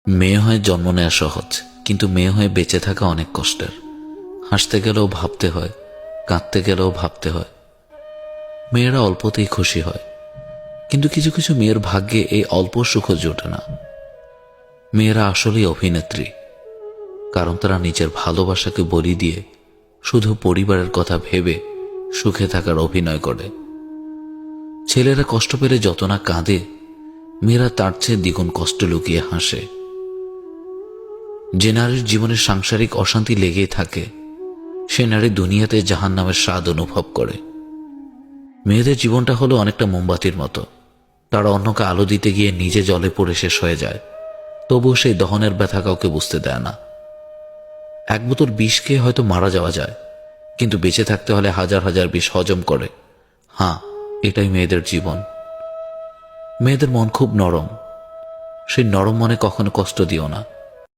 মেয়ে হয়ে জন্ম নেওয়া সহজ, কিন্তু মেয়ে হয়ে বেঁচে থাকা অনেক কষ্টের। হাসতে গেলেও ভাবতে হয়, কাঁদতে গেলেও ভাবতে হয়। মেয়েরা অল্পতেই খুশি হয়, কিন্তু কিছু কিছু মেয়ের ভাগ্যে এই অল্প সুখও জোটে না। মেয়েরা আসলেই অভিনেত্রী, কারণ তারা নিজের ভালোবাসাকে বলি দিয়ে শুধু পরিবারের কথা ভেবে সুখে থাকার অভিনয় করে। ছেলেরা কষ্ট পেলে যত না কাঁদে, মেয়েরা তার চেয়ে দ্বিগুণ কষ্ট লুকিয়ে হাসে। যে নারীর জীবনে সাংসারিক অশান্তি লেগেই থাকে, সে নারী দুনিয়াতে জাহান্নামের স্বাদ অনুভব করে। মেয়েদের জীবনটা হলো অনেকটা মোমবাতির মতো। তারা অন্যকে আলো দিতে গিয়ে নিজে জলে পড়ে শেষ হয়ে যায়, তবুও সেই দহনের ব্যথা কাউকে বুঝতে দেয় না। এক বোতল বিষ খেয়ে হয়তো মারা যাওয়া যায়, কিন্তু বেঁচে থাকতে হলে হাজার হাজার বিষ হজম করে। হ্যাঁ, এটাই মেয়েদের জীবন। মেয়েদের মন খুব নরম, সেই নরম মনে কখনো কষ্ট দিও না।